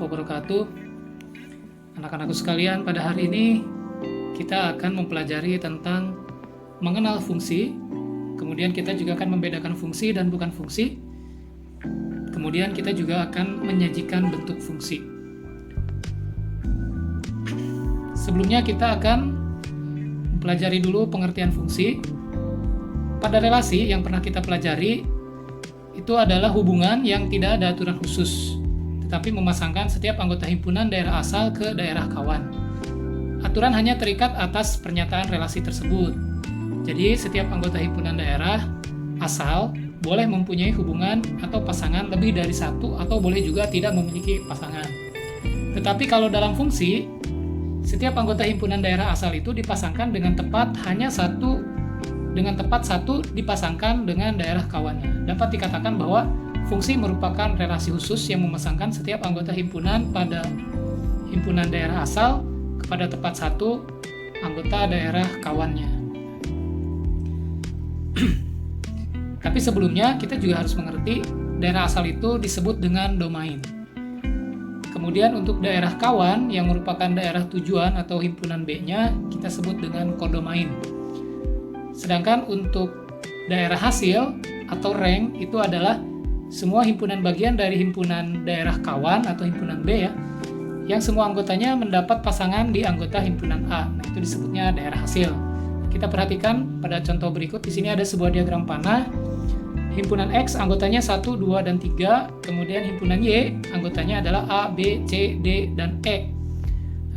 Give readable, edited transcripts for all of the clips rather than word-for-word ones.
wabarakatuh. Anak-anakku sekalian, pada hari ini kita akan mempelajari tentang mengenal fungsi. Kemudian kita juga akan membedakan fungsi dan bukan fungsi. Kemudian kita juga akan menyajikan bentuk fungsi. Sebelumnya kita akan mempelajari dulu pengertian fungsi. Pada relasi yang pernah kita pelajari, itu adalah hubungan yang tidak ada aturan khusus, tetapi memasangkan setiap anggota himpunan daerah asal ke daerah kawan. Aturan hanya terikat atas pernyataan relasi tersebut. Jadi setiap anggota himpunan daerah asal boleh mempunyai hubungan atau pasangan lebih dari satu atau boleh juga tidak memiliki pasangan. Tetapi kalau dalam fungsi, setiap anggota himpunan daerah asal itu dipasangkan dengan tepat satu dipasangkan dengan daerah kawannya. Dapat dikatakan bahwa fungsi merupakan relasi khusus yang memasangkan setiap anggota himpunan pada himpunan daerah asal kepada tepat satu anggota daerah kawannya. Tapi sebelumnya kita juga harus mengerti daerah asal itu disebut dengan domain. Kemudian untuk daerah kawan yang merupakan daerah tujuan atau himpunan B-nya kita sebut dengan kodomain. Sedangkan untuk daerah hasil atau rank itu adalah semua himpunan bagian dari himpunan daerah kawan atau himpunan B ya, yang semua anggotanya mendapat pasangan di anggota himpunan A. Nah, itu disebutnya daerah hasil. Kita perhatikan pada contoh berikut. Di sini ada sebuah diagram panah. Himpunan X anggotanya 1, 2, dan 3. Kemudian himpunan Y anggotanya adalah A, B, C, D, dan E.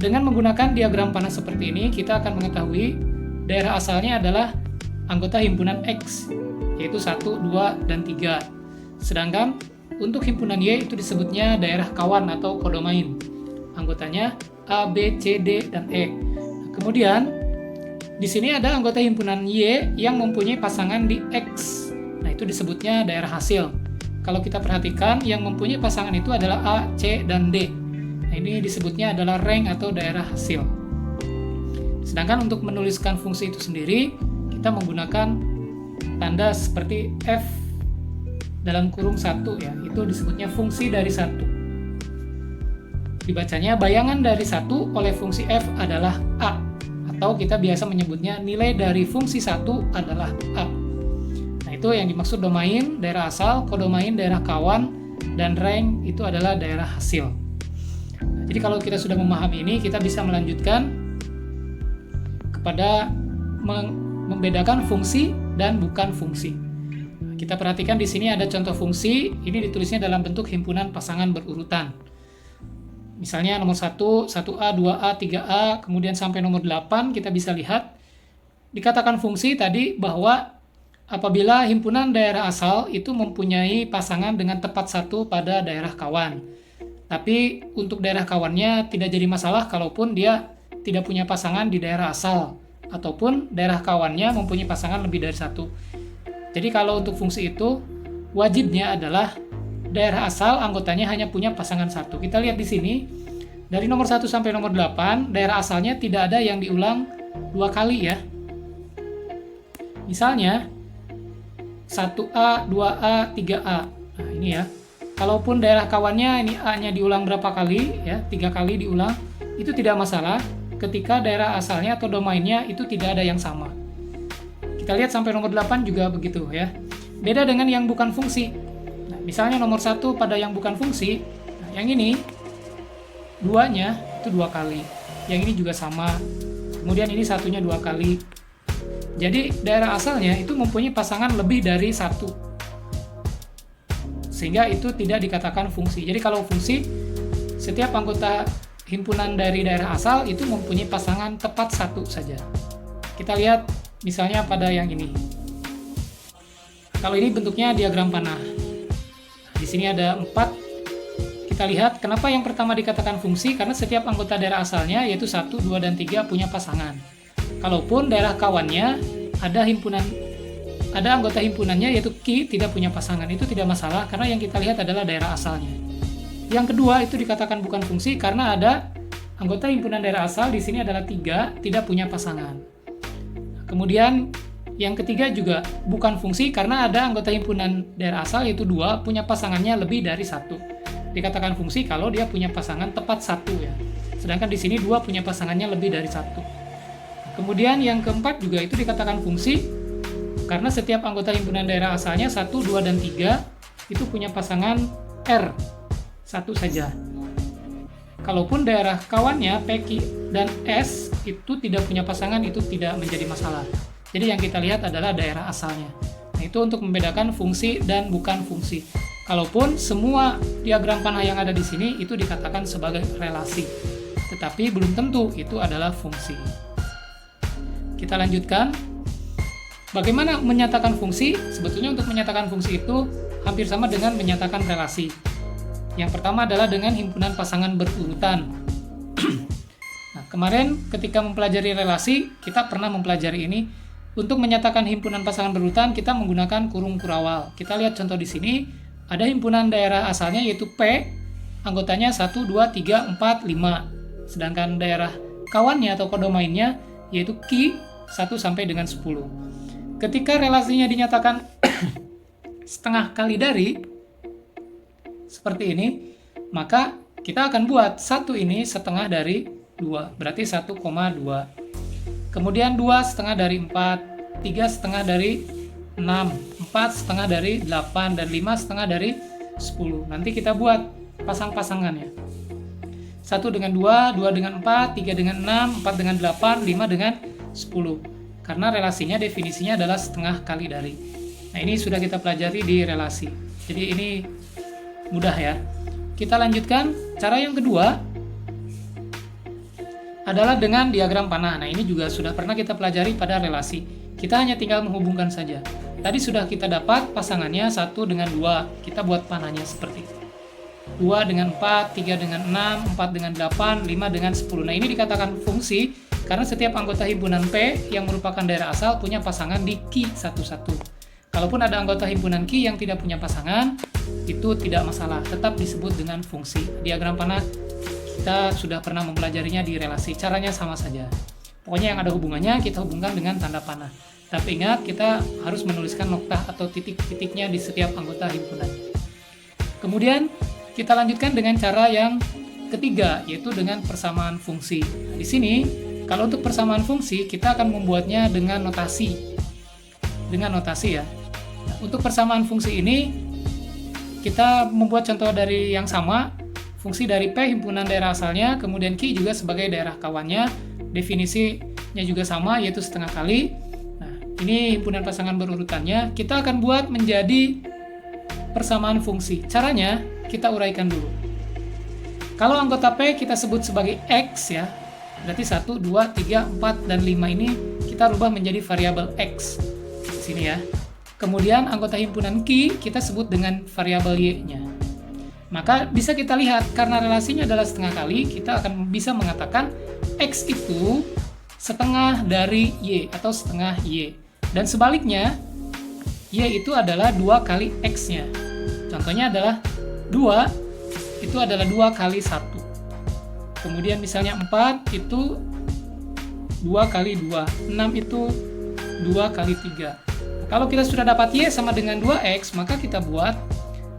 Dengan menggunakan diagram panah seperti ini, kita akan mengetahui daerah asalnya adalah anggota himpunan X, yaitu 1, 2, dan 3. Sedangkan untuk himpunan Y itu disebutnya daerah kawan atau kodomain. Anggotanya A, B, C, D, dan E. Kemudian di sini ada anggota himpunan Y yang mempunyai pasangan di X. Nah, itu disebutnya daerah hasil. Kalau kita perhatikan, yang mempunyai pasangan itu adalah A, C, dan D. Nah, ini disebutnya adalah rank atau daerah hasil. Sedangkan untuk menuliskan fungsi itu sendiri, kita menggunakan tanda seperti F dalam kurung 1 ya. Itu disebutnya fungsi dari 1. Dibacanya bayangan dari 1 oleh fungsi F adalah A. Atau kita biasa menyebutnya nilai dari fungsi 1 adalah A. Nah, itu yang dimaksud domain, daerah asal, kodomain, daerah kawan, dan rank itu adalah daerah hasil. Nah, jadi kalau kita sudah memahami ini, kita bisa melanjutkan kepada membedakan fungsi dan bukan fungsi. Kita perhatikan di sini ada contoh fungsi, ini ditulisnya dalam bentuk himpunan pasangan berurutan. Misalnya nomor 1, 1A, 2A, 3A, kemudian sampai nomor 8 kita bisa lihat dikatakan fungsi tadi bahwa apabila himpunan daerah asal itu mempunyai pasangan dengan tepat satu pada daerah kawan. Tapi untuk daerah kawannya tidak jadi masalah kalaupun dia tidak punya pasangan di daerah asal, ataupun daerah kawannya mempunyai pasangan lebih dari satu. Jadi kalau untuk fungsi itu, wajibnya adalah daerah asal anggotanya hanya punya pasangan satu. Kita lihat di sini, dari nomor 1 sampai nomor 8, daerah asalnya tidak ada yang diulang 2 kali ya. Misalnya, 1A, 2A, 3A. Nah ini ya, kalaupun daerah kawannya ini A-nya diulang berapa kali, ya 3 kali diulang, itu tidak masalah ketika daerah asalnya atau domainnya itu tidak ada yang sama. Kita lihat sampai nomor 8 juga begitu ya. Beda dengan yang bukan fungsi. Nah, misalnya nomor 1 pada yang bukan fungsi, nah, yang ini 2-nya itu 2 kali. Yang ini juga sama. Kemudian ini 1-nya 2 kali. Jadi daerah asalnya itu mempunyai pasangan lebih dari 1. Sehingga itu tidak dikatakan fungsi. Jadi kalau fungsi, setiap anggota himpunan dari daerah asal itu mempunyai pasangan tepat 1 saja. Kita lihat misalnya pada yang ini. Kalau ini bentuknya diagram panah. Di sini ada 4. Kita lihat kenapa yang pertama dikatakan fungsi, karena setiap anggota daerah asalnya yaitu 1, 2, dan 3 punya pasangan. Kalaupun daerah kawannya ada anggota himpunannya yaitu Q tidak punya pasangan, itu tidak masalah karena yang kita lihat adalah daerah asalnya. Yang kedua itu dikatakan bukan fungsi karena ada anggota himpunan daerah asal di sini adalah 3 tidak punya pasangan. Kemudian yang ketiga juga bukan fungsi karena ada anggota himpunan daerah asal yaitu 2 punya pasangannya lebih dari 1. dikatakan fungsi kalau dia punya pasangan tepat 1 ya. Sedangkan di sini 2 punya pasangannya lebih dari 1. Kemudian yang keempat juga itu dikatakan fungsi karena setiap anggota himpunan daerah asalnya 1, 2, dan 3 itu punya pasangan R, 1 saja. Kalaupun daerah kawannya P, Q, dan S itu tidak punya pasangan, itu tidak menjadi masalah. Jadi yang kita lihat adalah daerah asalnya. Nah, itu untuk membedakan fungsi dan bukan fungsi. Kalaupun semua diagram panah yang ada di sini itu dikatakan sebagai relasi, tetapi belum tentu itu adalah fungsi. Kita lanjutkan. Bagaimana menyatakan fungsi? Sebetulnya untuk menyatakan fungsi itu hampir sama dengan menyatakan relasi. Yang pertama adalah dengan himpunan pasangan berurutan. Nah, kemarin ketika mempelajari relasi, kita pernah mempelajari ini. Untuk menyatakan himpunan pasangan berurutan, kita menggunakan kurung kurawal. Kita lihat contoh di sini, ada himpunan daerah asalnya yaitu P, anggotanya 1, 2, 3, 4, 5. Sedangkan daerah kawannya atau kodomainnya yaitu Q, 1 sampai dengan 10. Ketika relasinya dinyatakan setengah kali dari seperti ini, maka kita akan buat 1 ini setengah dari 2, berarti 1,2. Kemudian 2 setengah dari 4, 3 setengah dari 6, 4 setengah dari 8, dan 5 setengah dari 10. Nanti kita buat pasang-pasangannya. 1 dengan 2, 2 dengan 4, 3 dengan 6, 4 dengan 8, 5 dengan 10. Karena relasinya definisinya adalah setengah kali dari. Nah, ini sudah kita pelajari di relasi. Jadi ini mudah ya. Kita lanjutkan. Cara yang kedua adalah dengan diagram panah. Nah, ini juga sudah pernah kita pelajari pada relasi. Kita hanya tinggal menghubungkan saja. Tadi sudah kita dapat pasangannya 1 dengan 2. Kita buat panahnya seperti itu. 2 dengan 4, 3 dengan 6, 4 dengan 8, 5 dengan 10. Nah, ini dikatakan fungsi karena setiap anggota himpunan P yang merupakan daerah asal punya pasangan di Q satu-satu. Kalaupun ada anggota himpunan Q yang tidak punya pasangan, itu tidak masalah, tetap disebut dengan fungsi. Diagram panah kita sudah pernah mempelajarinya di relasi, caranya sama saja. Pokoknya yang ada hubungannya kita hubungkan dengan tanda panah. Tapi ingat, kita harus menuliskan noktah atau titik-titiknya di setiap anggota himpunan. Kemudian kita lanjutkan dengan cara yang ketiga, yaitu dengan persamaan fungsi. Di sini, kalau untuk persamaan fungsi, kita akan membuatnya dengan notasi. Dengan notasi ya. Nah, untuk persamaan fungsi ini, kita membuat contoh dari yang sama. Fungsi dari P himpunan daerah asalnya, kemudian Q juga sebagai daerah kawannya. Definisinya juga sama, yaitu setengah kali. Nah, ini himpunan pasangan berurutannya. Kita akan buat menjadi persamaan fungsi. Caranya, kita uraikan dulu. Kalau anggota P kita sebut sebagai X ya, berarti 1, 2, 3, 4, dan 5 ini kita rubah menjadi variabel X. Di sini ya. Kemudian anggota himpunan Q kita sebut dengan variabel Y-nya. Maka bisa kita lihat, karena relasinya adalah setengah kali, kita akan bisa mengatakan X itu setengah dari Y atau setengah Y. Dan sebaliknya, Y itu adalah 2 kali X-nya. Contohnya adalah 2 itu adalah 2 kali 1. Kemudian misalnya 4 itu 2 kali 2. 6 itu 2 kali 3. Kalau kita sudah dapat Y sama dengan 2X, maka kita buat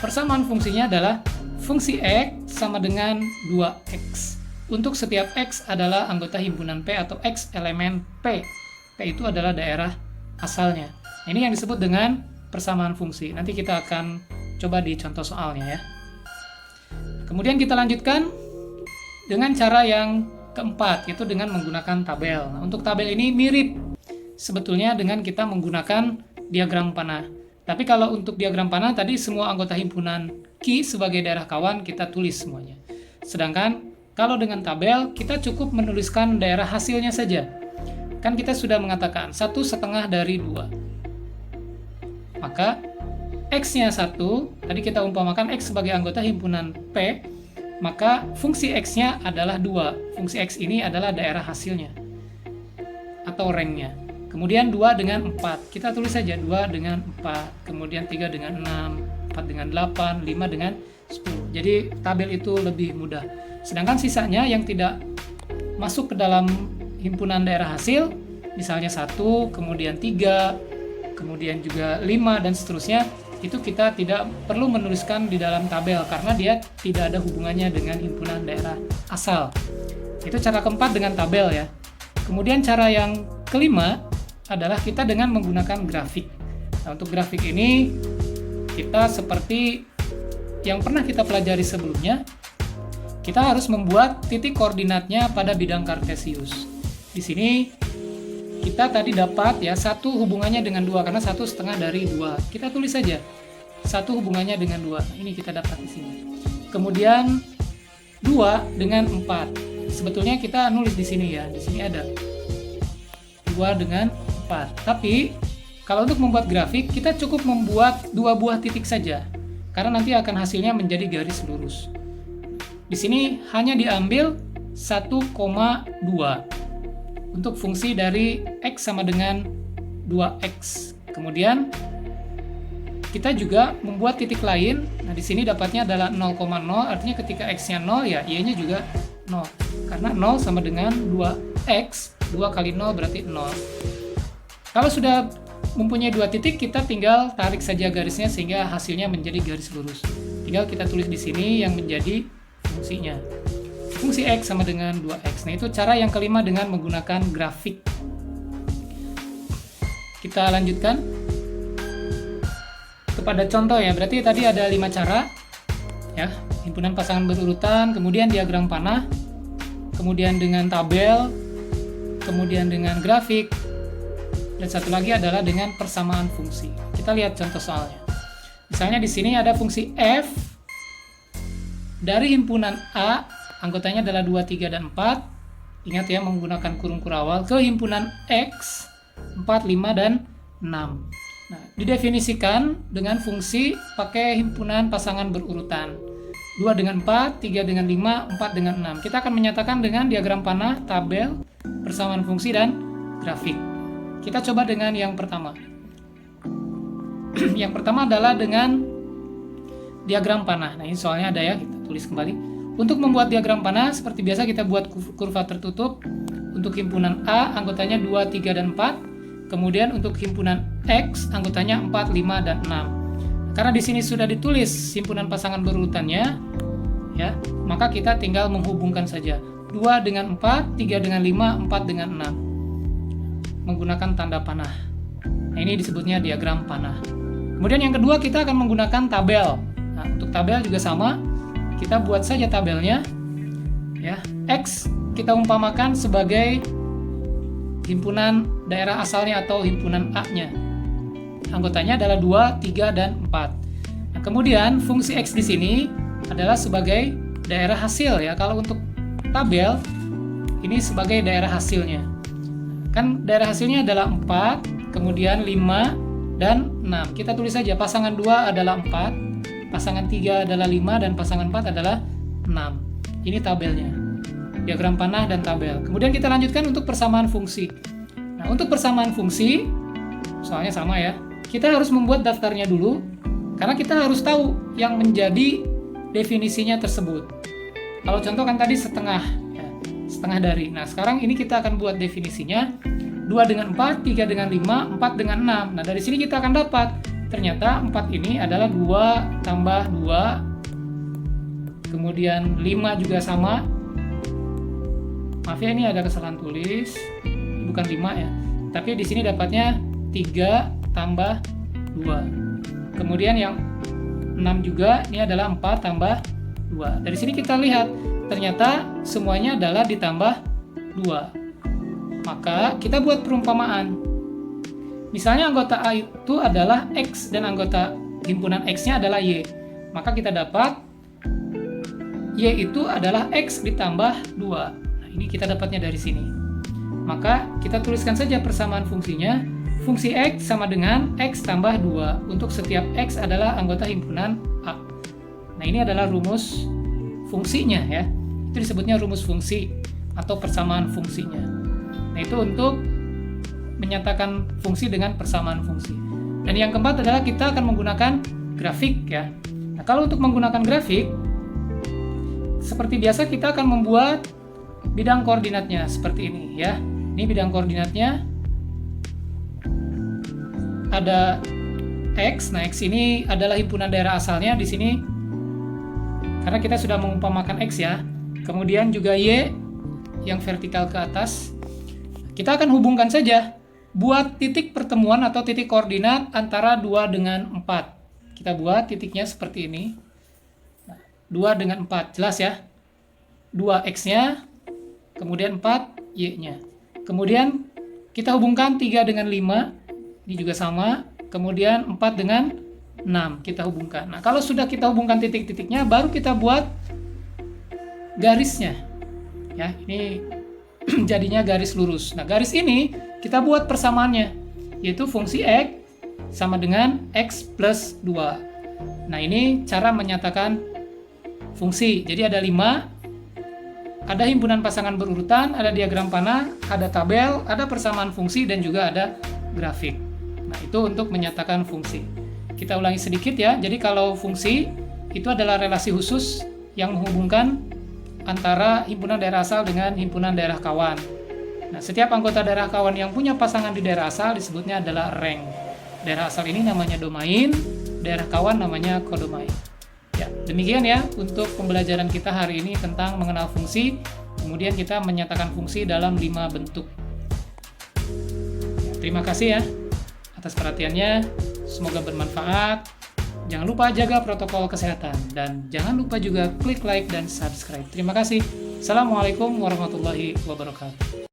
persamaan fungsinya adalah fungsi X sama dengan 2X. Untuk setiap X adalah anggota himpunan P atau X elemen P. P itu adalah daerah asalnya. Ini yang disebut dengan persamaan fungsi. Nanti kita akan coba di contoh soalnya ya. Kemudian kita lanjutkan dengan cara yang keempat, yaitu dengan menggunakan tabel. Nah, untuk tabel ini mirip sebetulnya dengan kita menggunakan diagram panah. Tapi kalau untuk diagram panah tadi semua anggota himpunan Q sebagai daerah kawan kita tulis semuanya. Sedangkan kalau dengan tabel kita cukup menuliskan daerah hasilnya saja. Kan kita sudah mengatakan 1/2 dari 2. Maka X-nya 1, tadi kita umpamakan X sebagai anggota himpunan P, maka fungsi X-nya adalah 2. Fungsi X ini adalah daerah hasilnya atau rank-nya. Kemudian 2 dengan 4, kita tulis saja 2 dengan 4, kemudian 3 dengan 6, 4 dengan 8, 5 dengan 10. Jadi tabel itu lebih mudah. Sedangkan sisanya yang tidak masuk ke dalam himpunan daerah hasil, misalnya 1, kemudian 3, kemudian juga 5, dan seterusnya, itu kita tidak perlu menuliskan di dalam tabel karena dia tidak ada hubungannya dengan himpunan daerah asal. Itu cara keempat dengan tabel ya. Kemudian cara yang kelima adalah kita dengan menggunakan grafik. Nah, untuk grafik ini kita seperti yang pernah kita pelajari sebelumnya, kita harus membuat titik koordinatnya pada bidang kartesius. Di sini kita tadi dapat ya 1 hubungannya dengan 2 karena 1/2 dari 2. Kita tulis saja 1 hubungannya dengan 2. Ini kita dapat di sini. Kemudian 2 dengan 4. Sebetulnya kita nulis di sini ya. Di sini ada 2 dengan 4. Tapi kalau untuk membuat grafik kita cukup membuat 2 buah titik saja. Karena nanti akan hasilnya menjadi garis lurus. Di sini hanya diambil 1,2 untuk fungsi dari X sama dengan 2X. Kemudian kita juga membuat titik lain. Nah, di sini dapatnya adalah 0,0, artinya ketika X-nya 0 ya Y-nya juga 0. Karena 0 sama dengan 2X, 2 kali 0 berarti 0. Kalau sudah mempunyai 2 titik, kita tinggal tarik saja garisnya sehingga hasilnya menjadi garis lurus. Tinggal kita tulis di sini yang menjadi fungsinya. Fungsi X sama dengan 2X. Nah, itu cara yang kelima dengan menggunakan grafik. Kita lanjutkan kepada contoh ya. Berarti tadi ada 5 cara ya. Himpunan pasangan berurutan, kemudian diagram panah, kemudian dengan tabel, kemudian dengan grafik, dan satu lagi adalah dengan persamaan fungsi. Kita lihat contoh soalnya. Misalnya di sini ada fungsi F dari himpunan A, anggotanya adalah 2, 3, dan 4. Ingat ya, menggunakan kurung kurawal ke himpunan X 4, 5, dan 6. Nah, didefinisikan dengan fungsi pakai himpunan pasangan berurutan. 2 dengan 4, 3 dengan 5, 4 dengan 6. Kita akan menyatakan dengan diagram panah, tabel, persamaan fungsi, dan grafik. Kita coba dengan yang pertama. Yang pertama adalah dengan diagram panah. Nah, ini soalnya ada ya, kita tulis kembali. Untuk membuat diagram panah, seperti biasa kita buat kurva tertutup. Untuk himpunan A, anggotanya 2, 3, dan 4. Kemudian untuk himpunan X, anggotanya 4, 5, dan 6. Karena di sini sudah ditulis himpunan pasangan berurutannya, ya, maka kita tinggal menghubungkan saja. 2 dengan 4, 3 dengan 5, 4 dengan 6. Menggunakan tanda panah. Nah, ini disebutnya diagram panah. Kemudian yang kedua, kita akan menggunakan tabel. Nah, untuk tabel juga sama. Kita buat saja tabelnya ya. X kita umpamakan sebagai himpunan daerah asalnya atau himpunan A-nya. Anggotanya adalah 2, 3, dan 4. Nah, kemudian fungsi X di sini adalah sebagai daerah hasil ya. Kalau untuk tabel ini sebagai daerah hasilnya. Kan daerah hasilnya adalah 4, kemudian 5, dan 6. Kita tulis saja pasangan 2 adalah 4. Pasangan 3 adalah 5 dan pasangan 4 adalah 6. Ini tabelnya. Diagram panah dan tabel. Kemudian kita lanjutkan untuk persamaan fungsi. Nah, untuk persamaan fungsi, soalnya sama ya. Kita harus membuat daftarnya dulu karena kita harus tahu yang menjadi definisinya tersebut. Kalau contoh kan tadi setengah ya, setengah dari. Nah, sekarang ini kita akan buat definisinya. 2 dengan 4, 3 dengan 5, 4 dengan 6. Nah, dari sini kita akan dapat ternyata 4 ini adalah 2 tambah 2, kemudian 5 juga sama. Maaf ya, ini ada kesalahan tulis, bukan 5 ya, tapi di sini dapatnya 3 tambah 2. Kemudian yang 6 juga, ini adalah 4 tambah 2. Dari sini kita lihat, ternyata semuanya adalah ditambah 2. Maka kita buat perumpamaan. Misalnya anggota A itu adalah X dan anggota himpunan X-nya adalah Y. Maka kita dapat Y itu adalah X ditambah 2. Nah, ini kita dapatnya dari sini. Maka kita tuliskan saja persamaan fungsinya. Fungsi X sama dengan X tambah 2. Untuk setiap X adalah anggota himpunan A. Nah, ini adalah rumus fungsinya ya. Itu disebutnya rumus fungsi atau persamaan fungsinya. Nah, itu untuk menyatakan fungsi dengan persamaan fungsi. Dan yang keempat adalah kita akan menggunakan grafik ya. Nah, kalau untuk menggunakan grafik, seperti biasa kita akan membuat bidang koordinatnya seperti ini ya. Ini bidang koordinatnya ada X. Nah, X ini adalah himpunan daerah asalnya di sini karena kita sudah mengumpamakan X ya. Kemudian juga Y yang vertikal ke atas. Kita akan hubungkan saja. Buat titik pertemuan atau titik koordinat antara 2 dengan 4. Kita buat titiknya seperti ini. 2 dengan 4, jelas ya? 2X-nya, kemudian 4 Y-nya. Kemudian kita hubungkan 3 dengan 5, ini juga sama. Kemudian 4 dengan 6, kita hubungkan. Nah, kalau sudah kita hubungkan titik-titiknya, baru kita buat garisnya. Ya, ini jadinya garis lurus. Nah, garis ini kita buat persamaannya, yaitu fungsi X sama dengan X plus 2. Nah, ini cara menyatakan fungsi. Jadi ada 5, ada himpunan pasangan berurutan, ada diagram panah, ada tabel, ada persamaan fungsi, dan juga ada grafik. Nah, itu untuk menyatakan fungsi. Kita ulangi sedikit ya. Jadi kalau fungsi itu adalah relasi khusus yang menghubungkan antara himpunan daerah asal dengan himpunan daerah kawan. Nah, setiap anggota daerah kawan yang punya pasangan di daerah asal disebutnya adalah rank. Daerah asal ini namanya domain, daerah kawan namanya kodomain. Ya, demikian ya untuk pembelajaran kita hari ini tentang mengenal fungsi. Kemudian kita menyatakan fungsi dalam 5 bentuk. Ya, terima kasih ya atas perhatiannya. Semoga bermanfaat. Jangan lupa jaga protokol kesehatan dan jangan lupa juga klik like dan subscribe. Terima kasih. Assalamualaikum warahmatullahi wabarakatuh.